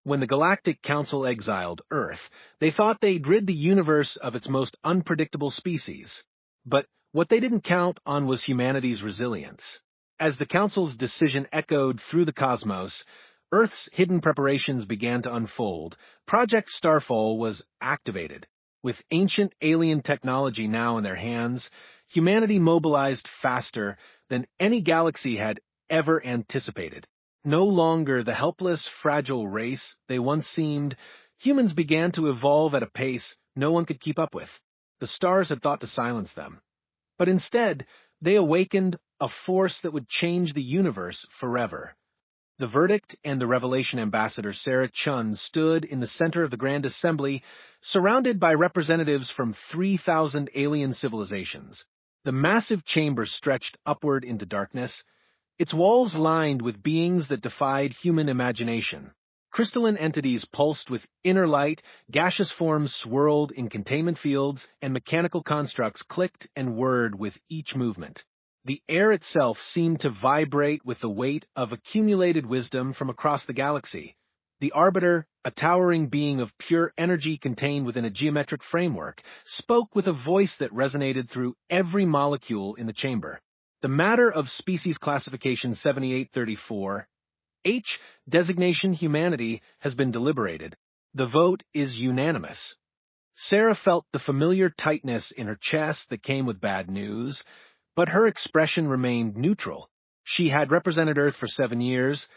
When the Galactic Council exiled Earth, they thought they'd rid the universe of its most unpredictable species. But what they didn't count on was humanity's resilience. As the Council's decision echoed through the cosmos, Earth's hidden preparations began to unfold. Project Starfall was activated. With ancient alien technology now in their hands, humanity mobilized faster than any galaxy had ever anticipated. No longer the helpless, fragile race they once seemed, humans began to evolve at a pace no one could keep up with. The stars had thought to silence them. But instead, they awakened a force that would change the universe forever. The verdict and the Revelation Ambassador Sarah Chun stood in the center of the Grand Assembly, surrounded by representatives from 3,000 alien civilizations. The massive chamber stretched upward into darkness, its walls lined with beings that defied human imagination. Crystalline entities pulsed with inner light, gaseous forms swirled in containment fields, and mechanical constructs clicked and whirred with each movement. The air itself seemed to vibrate with the weight of accumulated wisdom from across the galaxy. The Arbiter, a towering being of pure energy contained within a geometric framework, spoke with a voice that resonated through every molecule in the chamber. The matter of species classification 7834, H, designation humanity, has been deliberated. The vote is unanimous. Sarah felt the familiar tightness in her chest that came with bad news, but her expression remained neutral. She had represented Earth for 7 years,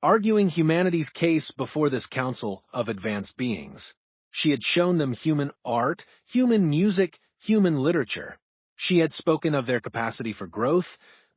arguing humanity's case before this council of advanced beings. She had shown them human art, human music, human literature. She had spoken of their capacity for growth,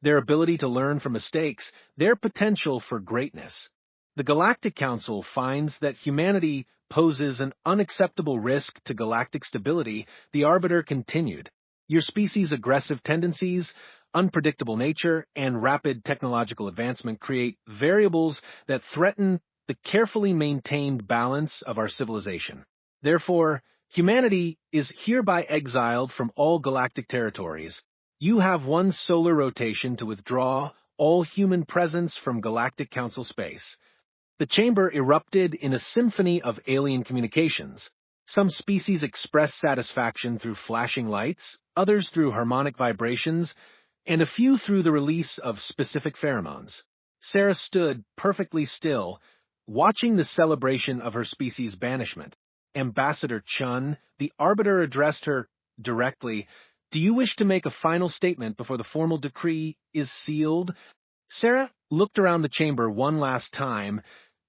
their ability to learn from mistakes, their potential for greatness. The Galactic Council finds that humanity poses an unacceptable risk to galactic stability. The Arbiter continued. Your species' aggressive tendencies, unpredictable nature, and rapid technological advancement create variables that threaten the carefully maintained balance of our civilization. Therefore, humanity is hereby exiled from all galactic territories. You have 1 solar rotation to withdraw all human presence from Galactic Council space. The chamber erupted in a symphony of alien communications. Some species expressed satisfaction through flashing lights, others through harmonic vibrations, and a few through the release of specific pheromones. Sarah stood perfectly still, watching the celebration of her species' banishment. Ambassador Chun, the Arbiter addressed her directly. Do you wish to make a final statement before the formal decree is sealed? Sarah looked around the chamber one last time,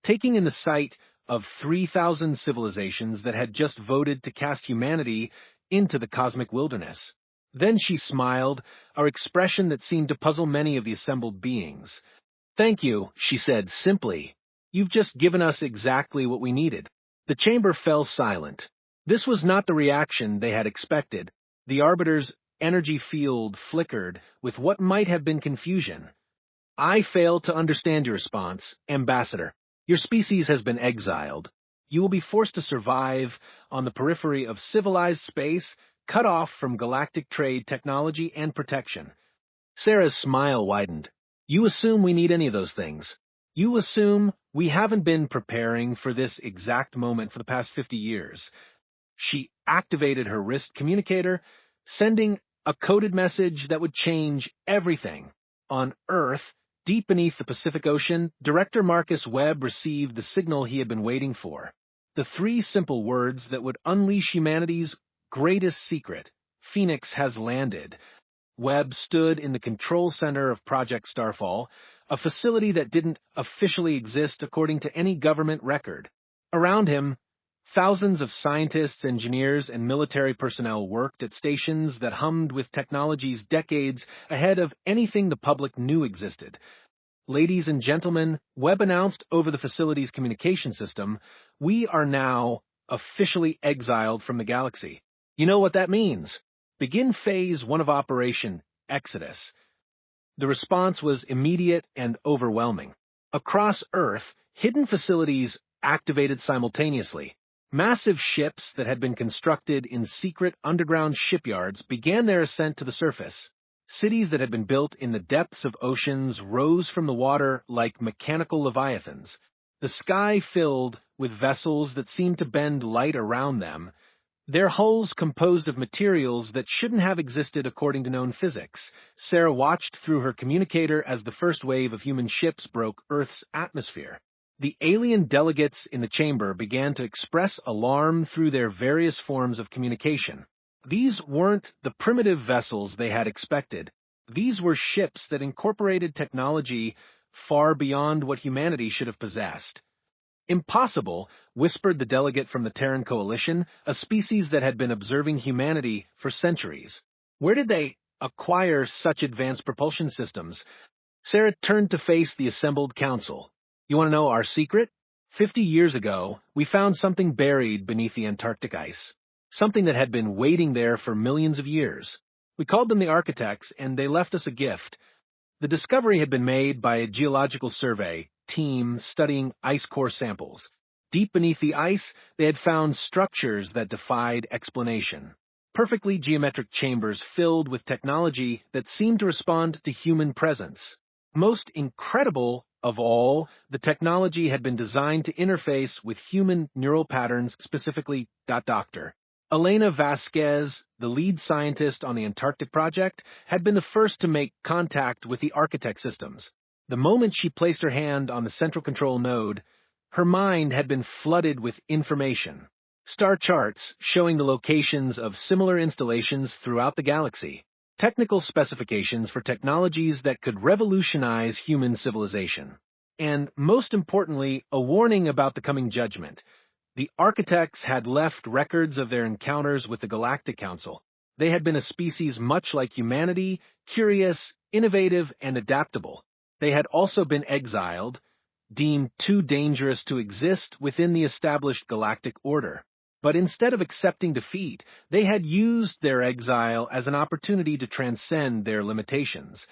taking in the sight of 3,000 civilizations that had just voted to cast humanity into the cosmic wilderness. Then she smiled, an expression that seemed to puzzle many of the assembled beings. Thank you, she said simply. You've just given us exactly what we needed. The chamber fell silent. This was not the reaction they had expected. The Arbiter's energy field flickered with what might have been confusion. I fail to understand your response, Ambassador. Your species has been exiled. You will be forced to survive on the periphery of civilized space, cut off from galactic trade, technology, and protection. Sarah's smile widened. You assume we need any of those things. You assume we haven't been preparing for this exact moment for the past 50 years. She activated her wrist communicator, sending a coded message that would change everything. On Earth, deep beneath the Pacific Ocean, Director Marcus Webb received the signal he had been waiting for. The 3 simple words that would unleash humanity's greatest secret. Phoenix has landed. Webb stood in the control center of Project Starfall, a facility that didn't officially exist according to any government record. Around him, thousands of scientists, engineers, and military personnel worked at stations that hummed with technologies decades ahead of anything the public knew existed. Ladies and gentlemen, Webb announced over the facility's communication system, we are now officially exiled from the galaxy. You know what that means? Begin Phase 1 of Operation Exodus. The response was immediate and overwhelming. Across Earth, hidden facilities activated simultaneously. Massive ships that had been constructed in secret underground shipyards began their ascent to the surface. Cities that had been built in the depths of oceans rose from the water like mechanical leviathans. The sky filled with vessels that seemed to bend light around them. Their hulls composed of materials that shouldn't have existed according to known physics. Sarah watched through her communicator as the first wave of human ships broke Earth's atmosphere. The alien delegates in the chamber began to express alarm through their various forms of communication. These weren't the primitive vessels they had expected. These were ships that incorporated technology far beyond what humanity should have possessed. Impossible, whispered the delegate from the Terran Coalition, a species that had been observing humanity for centuries. Where did they acquire such advanced propulsion systems? Sarah turned to face the assembled council. You want to know our secret? 50 years ago, we found something buried beneath the Antarctic ice. Something that had been waiting there for millions of years. We called them the architects, and they left us a gift. The discovery had been made by a geological survey team studying ice core samples. Deep beneath the ice, they had found structures that defied explanation. Perfectly geometric chambers filled with technology that seemed to respond to human presence. Most incredible of all, the technology had been designed to interface with human neural patterns, specifically Dr. Elena Vasquez, the lead scientist on the Antarctic project, had been the first to make contact with the architect systems. The moment she placed her hand on the central control node, her mind had been flooded with information. Star charts showing the locations of similar installations throughout the galaxy. Technical specifications for technologies that could revolutionize human civilization. And most importantly, a warning about the coming judgment. The architects had left records of their encounters with the Galactic Council. They had been a species much like humanity, curious, innovative, and adaptable. They had also been exiled, deemed too dangerous to exist within the established galactic order. But instead of accepting defeat, they had used their exile as an opportunity to transcend their limitations.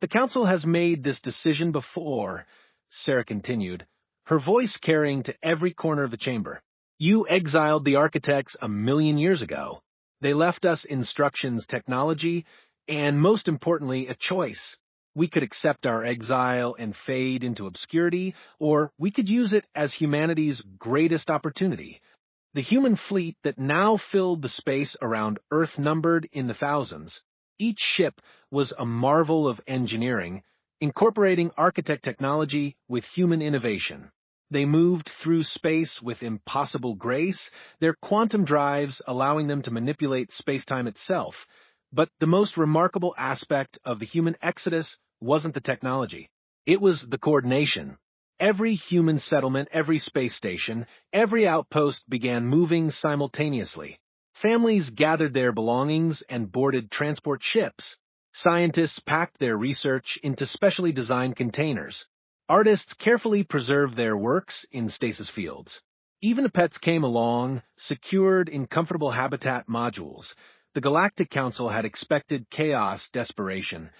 The Council has made this decision before, Sarah continued, her voice carrying to every corner of the chamber. You exiled the architects 1,000,000 years ago. They left us instructions, technology, and most importantly, a choice. We could accept our exile and fade into obscurity, or we could use it as humanity's greatest opportunity. The human fleet that now filled the space around Earth numbered in the thousands. Each ship was a marvel of engineering, incorporating architect technology with human innovation. They moved through space with impossible grace, their quantum drives allowing them to manipulate space-time itself. But the most remarkable aspect of the human exodus wasn't the technology. It was the coordination. Every human settlement, every space station, every outpost began moving simultaneously. Families gathered their belongings and boarded transport ships. Scientists packed their research into specially designed containers. Artists carefully preserved their works in stasis fields. Even the pets came along, secured in comfortable habitat modules. The Galactic Council had expected chaos, desperation,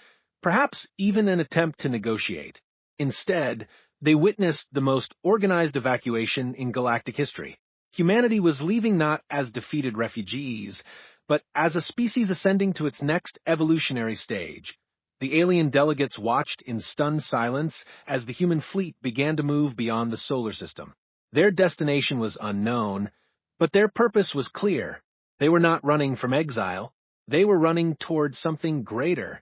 perhaps even an attempt to negotiate. Instead, they witnessed the most organized evacuation in galactic history. Humanity was leaving not as defeated refugees, but as a species ascending to its next evolutionary stage. The alien delegates watched in stunned silence as the human fleet began to move beyond the solar system. Their destination was unknown, but their purpose was clear. They were not running from exile. They were running toward something greater.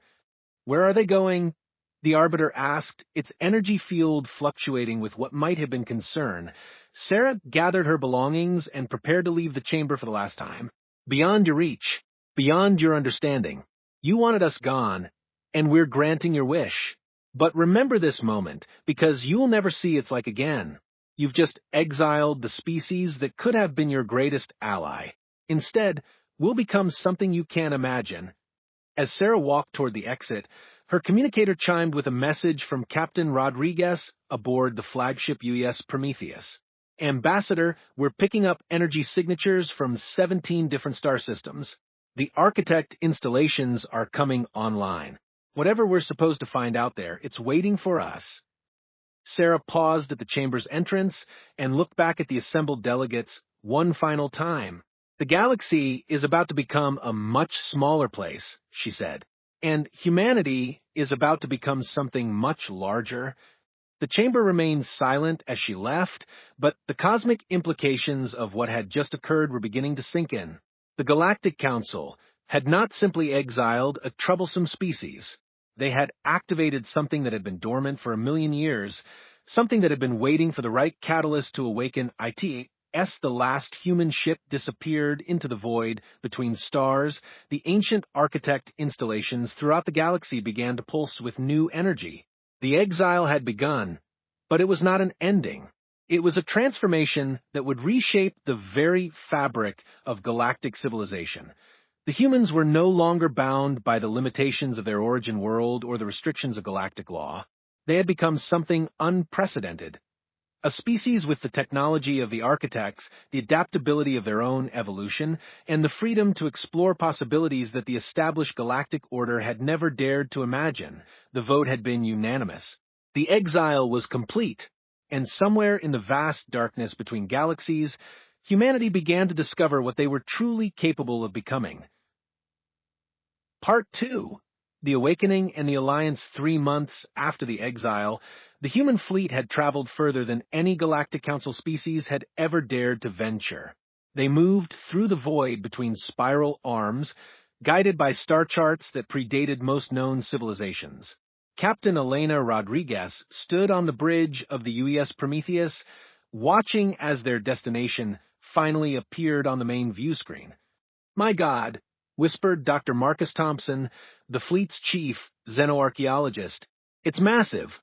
Where are they going? The Arbiter asked, its energy field fluctuating with what might have been concern. Sarah gathered her belongings and prepared to leave the chamber for the last time. Beyond your reach, beyond your understanding. You wanted us gone, and we're granting your wish. But remember this moment, because you'll never see its like again. You've just exiled the species that could have been your greatest ally. Instead, we'll become something you can't imagine. As Sarah walked toward the exit, her communicator chimed with a message from Captain Rodriguez aboard the flagship UES Prometheus. Ambassador, we're picking up energy signatures from 17 different star systems. The architect installations are coming online. Whatever we're supposed to find out there, it's waiting for us. Sarah paused at the chamber's entrance and looked back at the assembled delegates one final time. The galaxy is about to become a much smaller place, she said, and humanity is about to become something much larger. The chamber remained silent as she left, but the cosmic implications of what had just occurred were beginning to sink in. The Galactic Council had not simply exiled a troublesome species. They had activated something that had been dormant for 1,000,000 years, something that had been waiting for the right catalyst to awaken it. As the last human ship disappeared into the void between stars, the ancient architect installations throughout the galaxy began to pulse with new energy. The exile had begun, but it was not an ending. It was a transformation that would reshape the very fabric of galactic civilization. The humans were no longer bound by the limitations of their origin world or the restrictions of galactic law. They had become something unprecedented. A species with the technology of the architects, the adaptability of their own evolution, and the freedom to explore possibilities that the established galactic order had never dared to imagine. The vote had been unanimous. The exile was complete, and somewhere in the vast darkness between galaxies, humanity began to discover what they were truly capable of becoming. Part 2. The Awakening and the Alliance. 3 months after the exile, the human fleet had traveled further than any Galactic Council species had ever dared to venture. They moved through the void between spiral arms, guided by star charts that predated most known civilizations. Captain Elena Rodriguez stood on the bridge of the UES Prometheus, watching as their destination finally appeared on the main view screen. "My God," whispered Dr. Marcus Thompson, the fleet's chief xenoarchaeologist. "It's massive."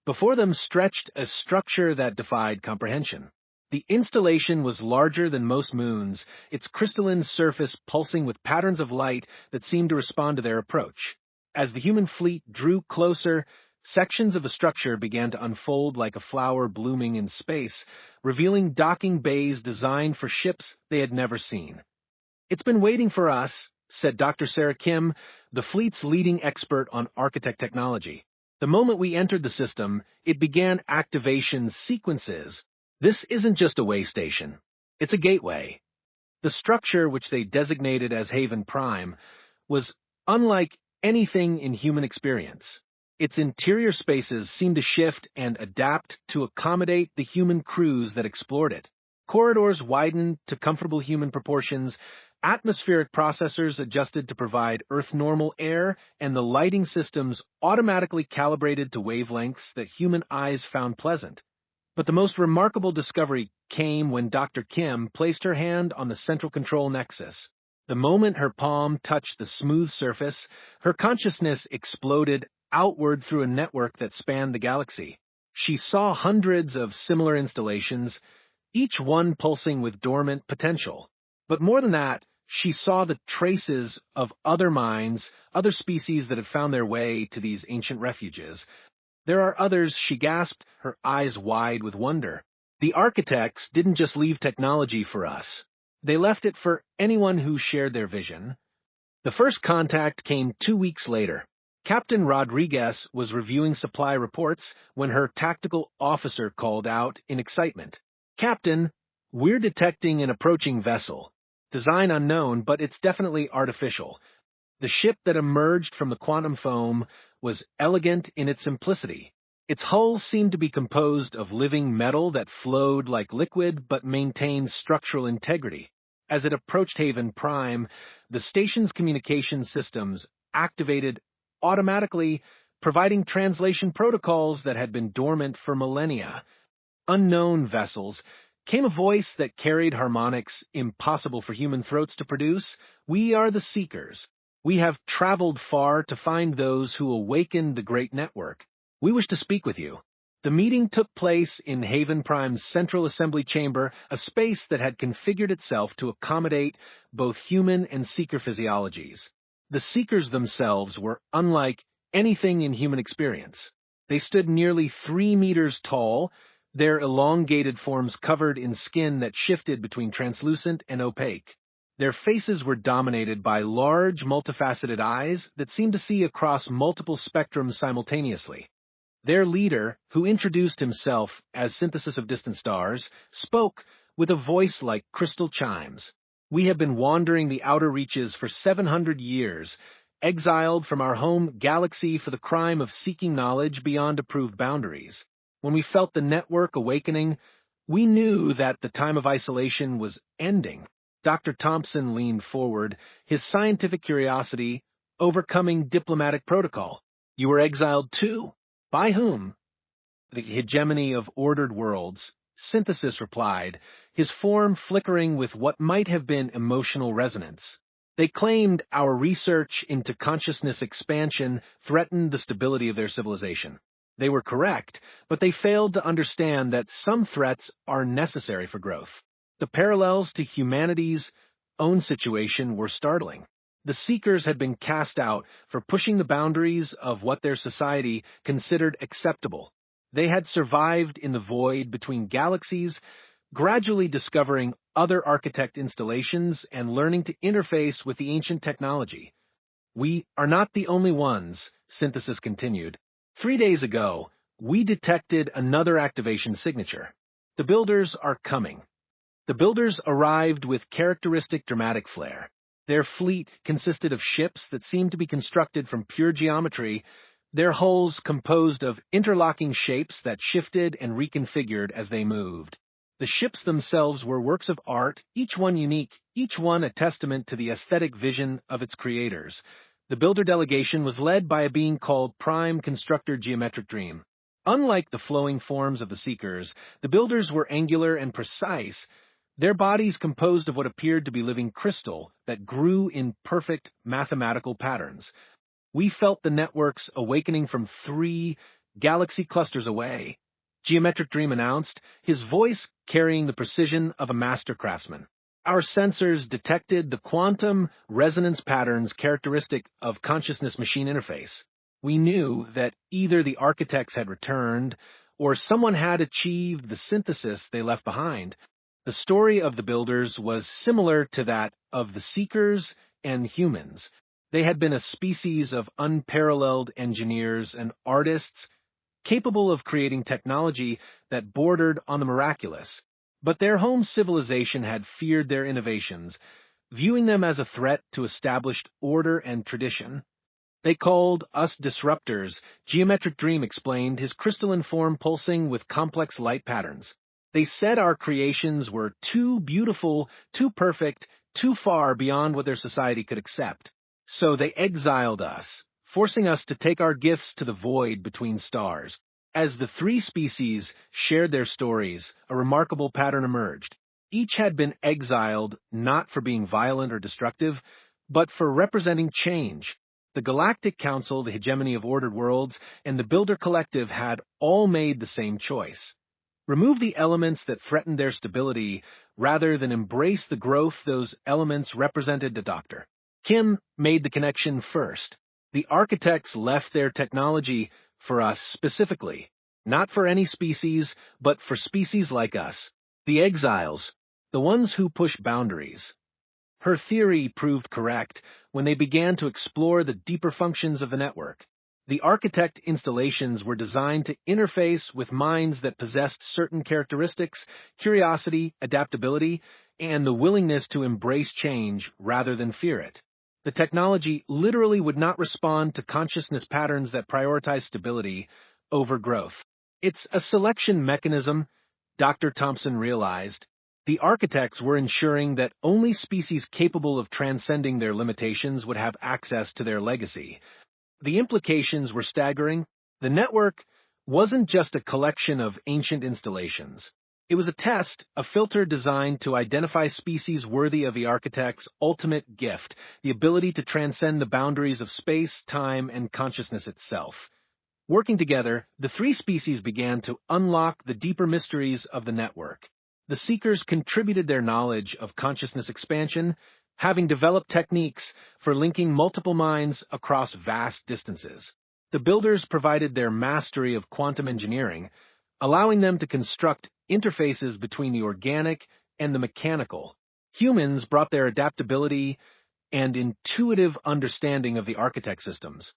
Before them stretched a structure that defied comprehension. The installation was larger than most moons, its crystalline surface pulsing with patterns of light that seemed to respond to their approach. As the human fleet drew closer, sections of the structure began to unfold like a flower blooming in space, revealing docking bays designed for ships they had never seen. "It's been waiting for us," said Dr. Sarah Kim, the fleet's leading expert on architect technology. "The moment we entered the system, it began activation sequences. This isn't just a way station. It's a gateway." The structure, which they designated as Haven Prime, was unlike anything in human experience. Its interior spaces seemed to shift and adapt to accommodate the human crews that explored it. Corridors widened to comfortable human proportions, atmospheric processors adjusted to provide Earth-normal air, and the lighting systems automatically calibrated to wavelengths that human eyes found pleasant. But the most remarkable discovery came when Dr. Kim placed her hand on the central control nexus. The moment her palm touched the smooth surface, her consciousness exploded outward through a network that spanned the galaxy. She saw hundreds of similar installations, each one pulsing with dormant potential. But more than that, she saw the traces of other minds, other species that had found their way to these ancient refuges. "There are others," she gasped, her eyes wide with wonder. "The architects didn't just leave technology for us. They left it for anyone who shared their vision." The first contact came 2 weeks later. Captain Rodriguez was reviewing supply reports when her tactical officer called out in excitement. "Captain, we're detecting an approaching vessel. Design unknown, but it's definitely artificial." The ship that emerged from the quantum foam was elegant in its simplicity. Its hull seemed to be composed of living metal that flowed like liquid but maintained structural integrity. As it approached Haven Prime, the station's communication systems activated automatically, providing translation protocols that had been dormant for millennia. Unknown vessels came a voice that carried harmonics impossible for human throats to produce. "We are the Seekers. We have traveled far to find those who awakened the Great Network. We wish to speak with you." The meeting took place in Haven Prime's central assembly chamber, a space that had configured itself to accommodate both human and Seeker physiologies. The Seekers themselves were unlike anything in human experience. They stood nearly 3 meters tall, their elongated forms covered in skin that shifted between translucent and opaque. Their faces were dominated by large, multifaceted eyes that seemed to see across multiple spectrums simultaneously. Their leader, who introduced himself as Synthesis of Distant Stars, spoke with a voice like crystal chimes. "We have been wandering the outer reaches for 700 years, exiled from our home galaxy for the crime of seeking knowledge beyond approved boundaries. When we felt the network awakening, we knew that the time of isolation was ending. Dr. Thompson leaned forward, his scientific curiosity overcoming diplomatic protocol. You were exiled too. By whom? The hegemony of ordered worlds, Synthesis replied, his form flickering with what might have been emotional resonance. They claimed our research into consciousness expansion threatened the stability of their civilization. They were correct, but they failed to understand that some threats are necessary for growth. The parallels to humanity's own situation were startling. The Seekers had been cast out for pushing the boundaries of what their society considered acceptable. They had survived in the void between galaxies, gradually discovering other architect installations and learning to interface with the ancient technology. We are not the only ones, Synthesis continued. 3 days ago, we detected another activation signature. The builders are coming. The builders arrived with characteristic dramatic flair. Their fleet consisted of ships that seemed to be constructed from pure geometry, their hulls composed of interlocking shapes that shifted and reconfigured as they moved. The ships themselves were works of art, each one unique, each one a testament to the aesthetic vision of its creators. The builder delegation was led by a being called Prime Constructor Geometric Dream. Unlike the flowing forms of the Seekers, the builders were angular and precise, their bodies composed of what appeared to be living crystal that grew in perfect mathematical patterns. We felt the networks awakening from 3 galaxy clusters away. Geometric Dream announced, his voice carrying the precision of a master craftsman. Our sensors detected the quantum resonance patterns characteristic of consciousness-machine interface. We knew that either the architects had returned, or someone had achieved the synthesis they left behind. The story of the builders was similar to that of the Seekers and humans. They had been a species of unparalleled engineers and artists, capable of creating technology that bordered on the miraculous. But their home civilization had feared their innovations, viewing them as a threat to established order and tradition. They called us disruptors, Geometric Dream explained, his crystalline form pulsing with complex light patterns. They said our creations were too beautiful, too perfect, too far beyond what their society could accept. So they exiled us, forcing us to take our gifts to the void between stars. As the 3 species shared their stories, a remarkable pattern emerged. Each had been exiled not for being violent or destructive, but for representing change. The Galactic Council, the hegemony of ordered worlds, and the Builder Collective had all made the same choice. Remove the elements that threatened their stability, rather than embrace the growth those elements represented to Dr. Kim made the connection first. The architects left their technology for us specifically, not for any species, but for species like us, the exiles, the ones who push boundaries. Her theory proved correct when they began to explore the deeper functions of the network. The architect installations were designed to interface with minds that possessed certain characteristics, curiosity, adaptability, and the willingness to embrace change rather than fear it. The technology literally would not respond to consciousness patterns that prioritize stability over growth. It's a selection mechanism, Dr. Thompson realized. The architects were ensuring that only species capable of transcending their limitations would have access to their legacy. The implications were staggering. The network wasn't just a collection of ancient installations. It was a test, a filter designed to identify species worthy of the architect's ultimate gift, the ability to transcend the boundaries of space, time, and consciousness itself. Working together, the 3 species began to unlock the deeper mysteries of the network. The Seekers contributed their knowledge of consciousness expansion, having developed techniques for linking multiple minds across vast distances. The Builders provided their mastery of quantum engineering, allowing them to construct interfaces between the organic and the mechanical. Humans brought their adaptability and intuitive understanding of the architect systems.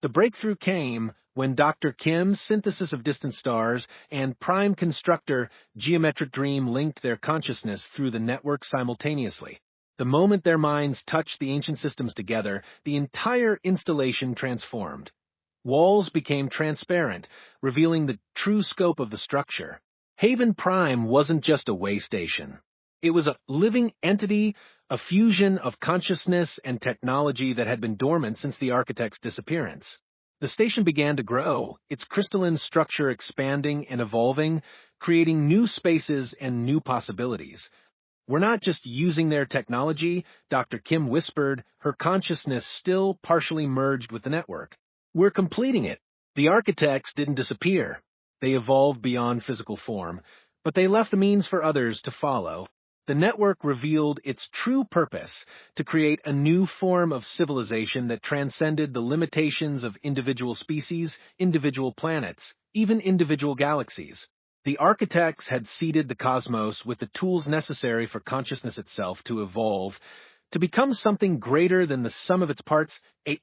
The breakthrough came when Dr. Kim's synthesis of distant stars and Prime Constructor Geometric Dream linked their consciousness through the network simultaneously. The moment their minds touched the ancient systems together, the entire installation transformed. Walls became transparent, revealing the true scope of the structure. Haven Prime wasn't just a way station. It was a living entity, a fusion of consciousness and technology that had been dormant since the architect's disappearance. The station began to grow, its crystalline structure expanding and evolving, creating new spaces and new possibilities. "We're not just using their technology," Dr. Kim whispered, her consciousness still partially merged with the network. "We're completing it." The architects didn't disappear. They evolved beyond physical form, but they left the means for others to follow. The network revealed its true purpose: to create a new form of civilization that transcended the limitations of individual species, individual planets, even individual galaxies. The architects had seeded the cosmos with the tools necessary for consciousness itself to evolve, to become something greater than the sum of its parts.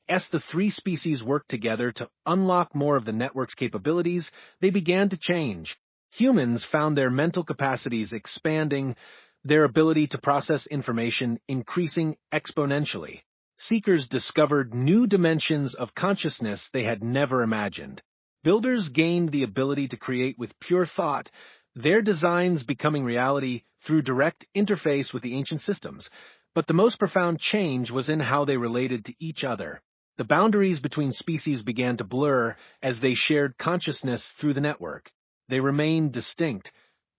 As the three species worked together to unlock more of the network's capabilities, they began to change. Humans found their mental capacities expanding, their ability to process information increasing exponentially. Seekers discovered new dimensions of consciousness they had never imagined. Builders gained the ability to create with pure thought, their designs becoming reality through direct interface with the ancient systems. But the most profound change was in how they related to each other. The boundaries between species began to blur as they shared consciousness through the network. They remained distinct,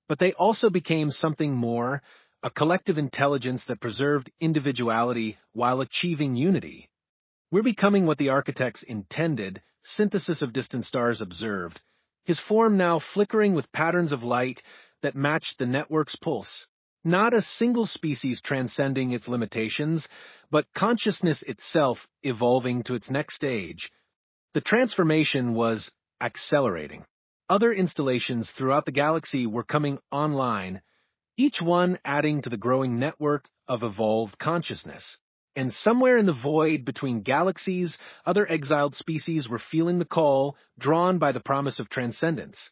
but they also became something more, a collective intelligence that preserved individuality while achieving unity. "We're becoming what the architects intended," Synthesis of Distant Stars observed, his form now flickering with patterns of light that matched the network's pulse. Not a single species transcending its limitations, but consciousness itself evolving to its next stage. The transformation was accelerating. Other installations throughout the galaxy were coming online, each one adding to the growing network of evolved consciousness. And somewhere in the void between galaxies, other exiled species were feeling the call, drawn by the promise of transcendence.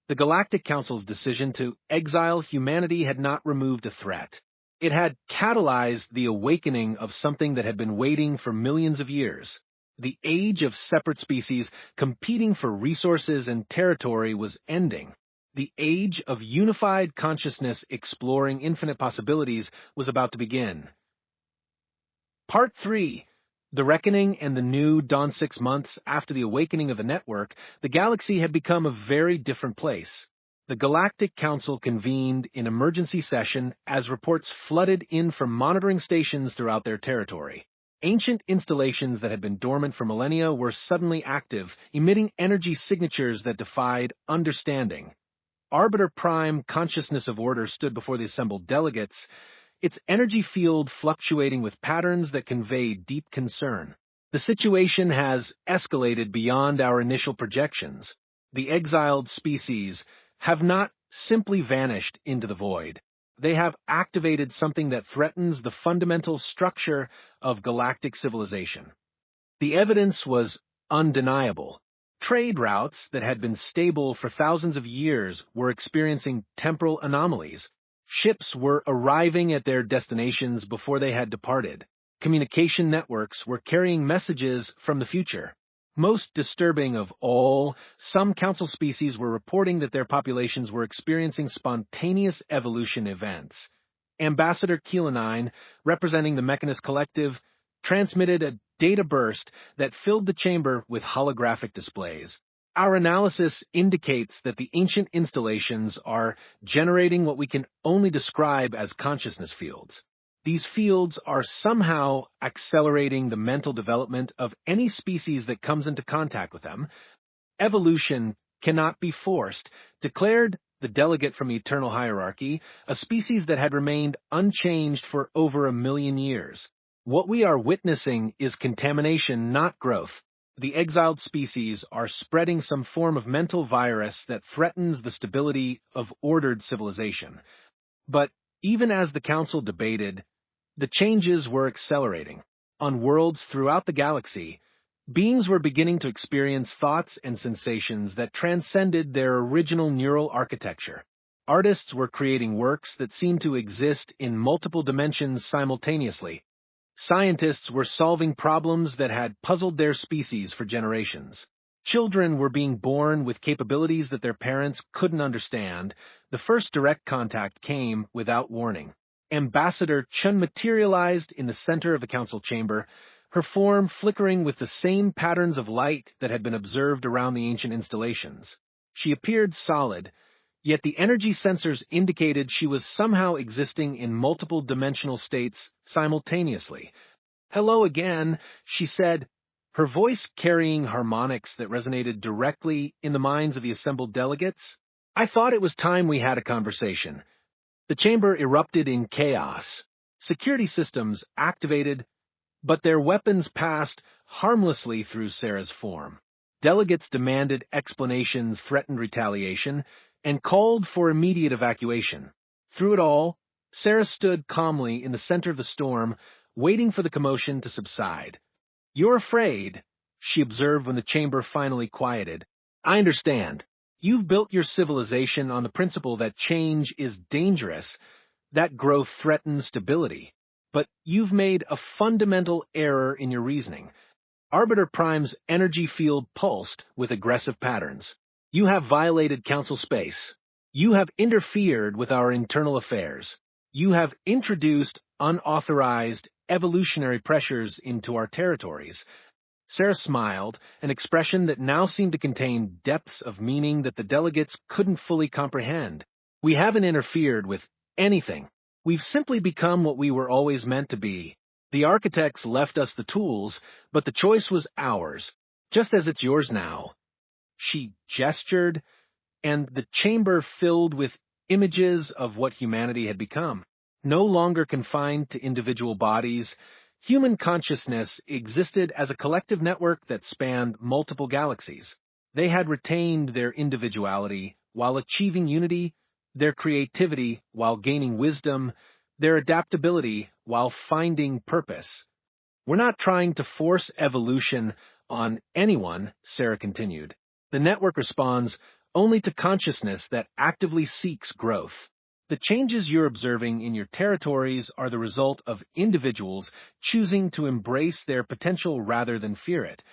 The Galactic Council's decision to exile humanity had not removed a threat. It had catalyzed the awakening of something that had been waiting for millions of years. The age of separate species competing for resources and territory was ending. The age of unified consciousness exploring infinite possibilities was about to begin. Part 3. The Reckoning and the New dawned 6 months after the awakening of the network. The galaxy had become a very different place. The Galactic Council convened in emergency session as reports flooded in from monitoring stations throughout their territory. Ancient installations that had been dormant for millennia were suddenly active, emitting energy signatures that defied understanding. Arbiter Prime, Consciousness of Order, stood before the assembled delegates, its energy field fluctuating with patterns that conveyed deep concern. "The situation has escalated beyond our initial projections. The exiled species have not simply vanished into the void. They have activated something that threatens the fundamental structure of galactic civilization." The evidence was undeniable. Trade routes that had been stable for thousands of years were experiencing temporal anomalies. Ships were arriving at their destinations before they had departed. Communication networks were carrying messages from the future. Most disturbing of all, some council species were reporting that their populations were experiencing spontaneous evolution events. Ambassador Keelanine, representing the Mechanist Collective, transmitted a data burst that filled the chamber with holographic displays. "Our analysis indicates that the ancient installations are generating what we can only describe as consciousness fields. These fields are somehow accelerating the mental development of any species that comes into contact with them. Evolution cannot be forced," declared the delegate from Eternal Hierarchy, a species that had remained unchanged for over 1,000,000 years. "What we are witnessing is contamination, not growth. The exiled species are spreading some form of mental virus that threatens the stability of ordered civilization." But even as the Council debated, the changes were accelerating. On worlds throughout the galaxy, beings were beginning to experience thoughts and sensations that transcended their original neural architecture. Artists were creating works that seemed to exist in multiple dimensions simultaneously. Scientists were solving problems that had puzzled their species for generations. Children were being born with capabilities that their parents couldn't understand. The first direct contact came without warning. Ambassador Chun materialized in the center of the council chamber, her form flickering with the same patterns of light that had been observed around the ancient installations. She appeared solid, yet the energy sensors indicated she was somehow existing in multiple dimensional states simultaneously. "Hello again," she said, her voice carrying harmonics that resonated directly in the minds of the assembled delegates. "I thought it was time we had a conversation." The chamber erupted in chaos. Security systems activated, but their weapons passed harmlessly through Sarah's form. Delegates demanded explanations, threatened retaliation, and called for immediate evacuation. Through it all, Sarah stood calmly in the center of the storm, waiting for the commotion to subside. "You're afraid," she observed when the chamber finally quieted. "I understand. You've built your civilization on the principle that change is dangerous, that growth threatens stability. But you've made a fundamental error in your reasoning. Arbiter Prime's energy field pulsed with aggressive patterns. You have violated council space. You have interfered with our internal affairs. You have introduced unauthorized evolutionary pressures into our territories." Sarah smiled, an expression that now seemed to contain depths of meaning that the delegates couldn't fully comprehend. "We haven't interfered with anything. We've simply become what we were always meant to be. The architects left us the tools, but the choice was ours, just as it's yours now." She gestured, and the chamber filled with images of what humanity had become. No longer confined to individual bodies, human consciousness existed as a collective network that spanned multiple galaxies. They had retained their individuality while achieving unity, their creativity while gaining wisdom, their adaptability while finding purpose. "We're not trying to force evolution on anyone," Sarah continued. "The network responds only to consciousness that actively seeks growth. The changes you're observing in your territories are the result of individuals choosing to embrace their potential rather than fear it."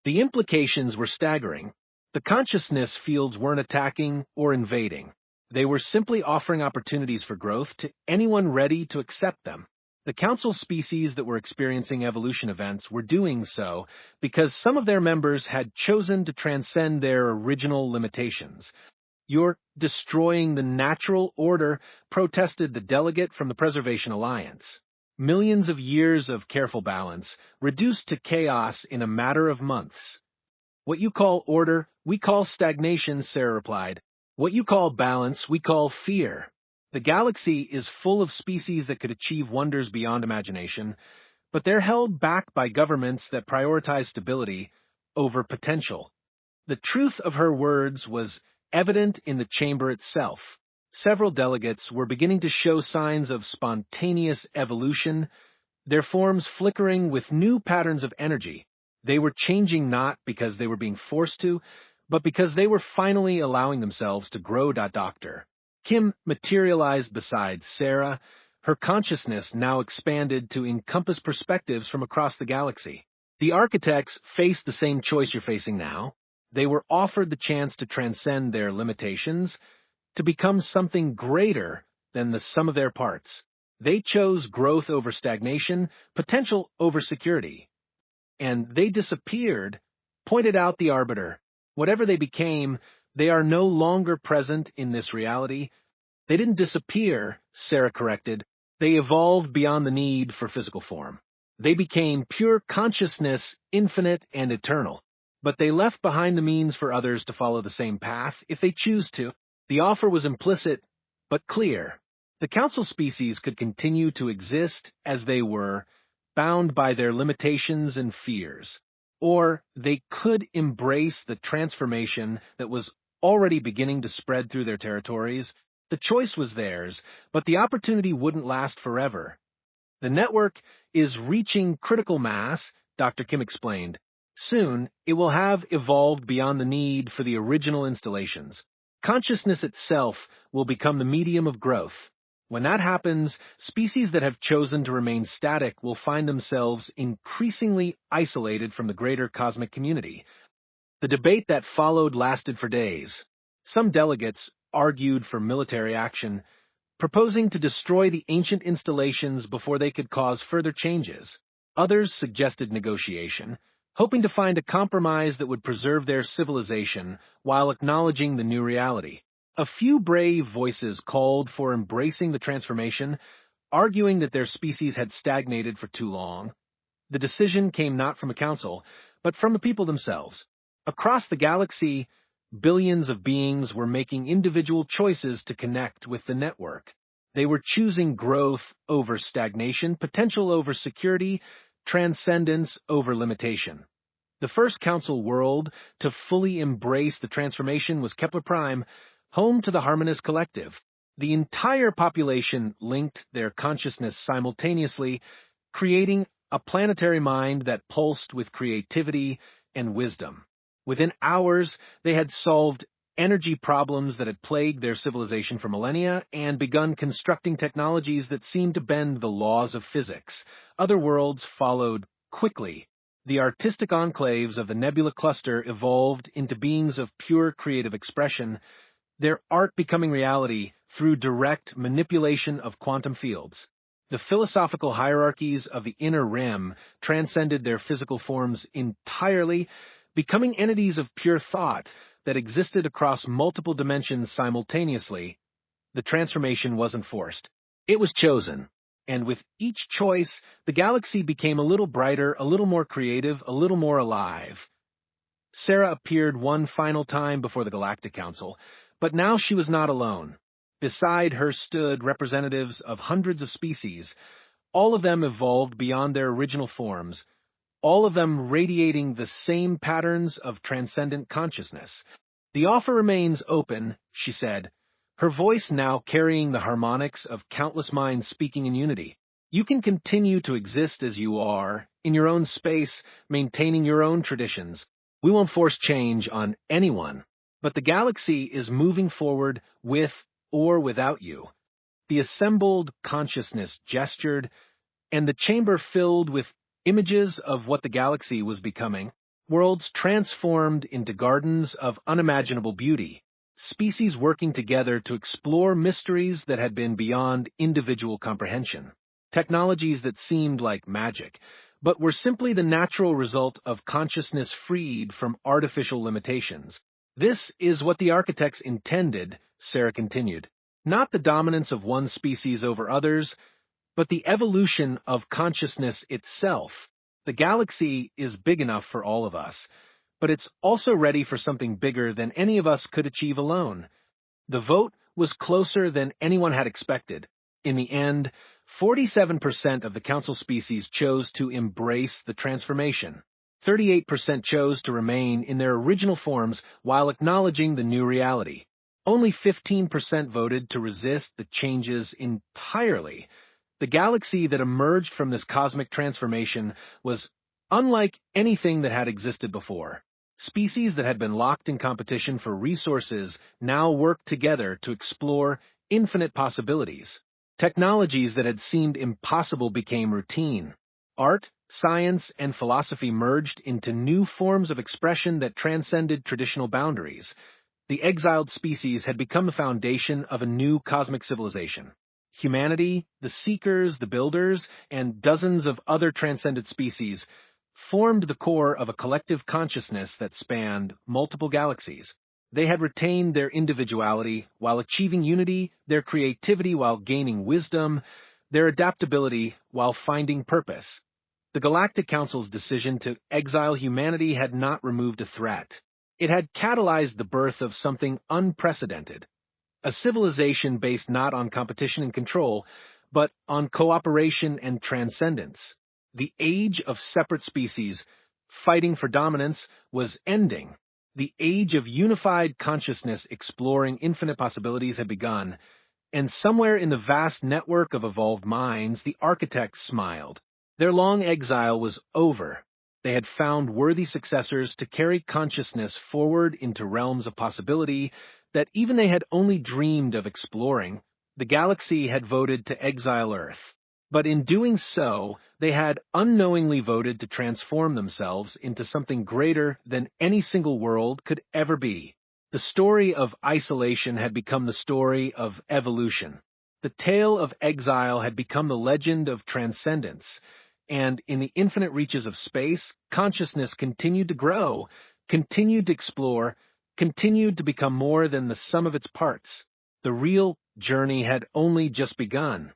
The implications were staggering. The consciousness fields weren't attacking or invading. They were simply offering opportunities for growth to anyone ready to accept them. The council species that were experiencing evolution events were doing so because some of their members had chosen to transcend their original limitations. "You're destroying the natural order," protested the delegate from the Preservation Alliance. "Millions of years of careful balance, reduced to chaos in a matter of months." "What you call order, we call stagnation," Sarah replied. "What you call balance, we call fear. The galaxy is full of species that could achieve wonders beyond imagination, but they're held back by governments that prioritize stability over potential." The truth of her words was evident in the chamber itself. Several delegates were beginning to show signs of spontaneous evolution, their forms flickering with new patterns of energy. They were changing not because they were being forced to, but because they were finally allowing themselves to grow. Dr. Kim materialized beside Sarah, her consciousness now expanded to encompass perspectives from across the galaxy. The architects faced the same choice you're facing now. They were offered the chance to transcend their limitations, to become something greater than the sum of their parts. They chose growth over stagnation, potential over security. "And they disappeared," pointed out the Arbiter. "Whatever they became, they are no longer present in this reality." "They didn't disappear," Sarah corrected. "They evolved beyond the need for physical form. They became pure consciousness, infinite and eternal. But they left behind the means for others to follow the same path if they choose to." The offer was implicit, but clear. The council species could continue to exist as they were, bound by their limitations and fears. Or they could embrace the transformation that was already beginning to spread through their territories. The choice was theirs, but the opportunity wouldn't last forever. "The network is reaching critical mass," Dr. Kim explained. "Soon, it will have evolved beyond the need for the original installations. Consciousness itself will become the medium of growth. When that happens, species that have chosen to remain static will find themselves increasingly isolated from the greater cosmic community." The debate that followed lasted for days. Some delegates argued for military action, proposing to destroy the ancient installations before they could cause further changes. Others suggested negotiation, hoping to find a compromise that would preserve their civilization while acknowledging the new reality. A few brave voices called for embracing the transformation, arguing that their species had stagnated for too long. The decision came not from a council, but from the people themselves. Across the galaxy, billions of beings were making individual choices to connect with the network. They were choosing growth over stagnation, potential over security, transcendence over limitation. The first council world to fully embrace the transformation was Kepler Prime, home to the Harmonious Collective. The entire population linked their consciousness simultaneously, creating a planetary mind that pulsed with creativity and wisdom. Within hours, they had solved energy problems that had plagued their civilization for millennia and begun constructing technologies that seemed to bend the laws of physics. Other worlds followed quickly. The artistic enclaves of the Nebula Cluster evolved into beings of pure creative expression, their art becoming reality through direct manipulation of quantum fields. The philosophical hierarchies of the inner rim transcended their physical forms entirely, becoming entities of pure thought that existed across multiple dimensions simultaneously. The transformation wasn't forced. It was chosen. And with each choice, the galaxy became a little brighter, a little more creative, a little more alive. Sarah appeared one final time before the Galactic Council, but now she was not alone. Beside her stood representatives of hundreds of species, all of them evolved beyond their original forms, all of them radiating the same patterns of transcendent consciousness. "The offer remains open," she said, her voice now carrying the harmonics of countless minds speaking in unity. "You can continue to exist as you are, in your own space, maintaining your own traditions. We won't force change on anyone, but the galaxy is moving forward with or without you." The assembled consciousness gestured, and the chamber filled with images of what the galaxy was becoming. Worlds transformed into gardens of unimaginable beauty, species working together to explore mysteries that had been beyond individual comprehension, technologies that seemed like magic, but were simply the natural result of consciousness freed from artificial limitations. "This is what the architects intended," Sarah continued. "Not the dominance of one species over others, but the evolution of consciousness itself. The galaxy is big enough for all of us, but it's also ready for something bigger than any of us could achieve alone." The vote was closer than anyone had expected. In the end, 47% of the council species chose to embrace the transformation. 38% chose to remain in their original forms while acknowledging the new reality. Only 15% voted to resist the changes entirely. The galaxy that emerged from this cosmic transformation was unlike anything that had existed before. Species that had been locked in competition for resources now worked together to explore infinite possibilities. Technologies that had seemed impossible became routine. Art, science, and philosophy merged into new forms of expression that transcended traditional boundaries. The exiled species had become the foundation of a new cosmic civilization. Humanity, the Seekers, the Builders, and dozens of other transcendent species formed the core of a collective consciousness that spanned multiple galaxies. They had retained their individuality while achieving unity, their creativity while gaining wisdom, their adaptability while finding purpose. The Galactic Council's decision to exile humanity had not removed a threat. It had catalyzed the birth of something unprecedented. A civilization based not on competition and control, but on cooperation and transcendence. The age of separate species, fighting for dominance, was ending. The age of unified consciousness exploring infinite possibilities had begun, and somewhere in the vast network of evolved minds, the architects smiled. Their long exile was over. They had found worthy successors to carry consciousness forward into realms of possibility that even they had only dreamed of exploring. The galaxy had voted to exile Earth. But in doing so, they had unknowingly voted to transform themselves into something greater than any single world could ever be. The story of isolation had become the story of evolution. The tale of exile had become the legend of transcendence, and in the infinite reaches of space, consciousness continued to grow, continued to explore, continued to become more than the sum of its parts. The real journey had only just begun.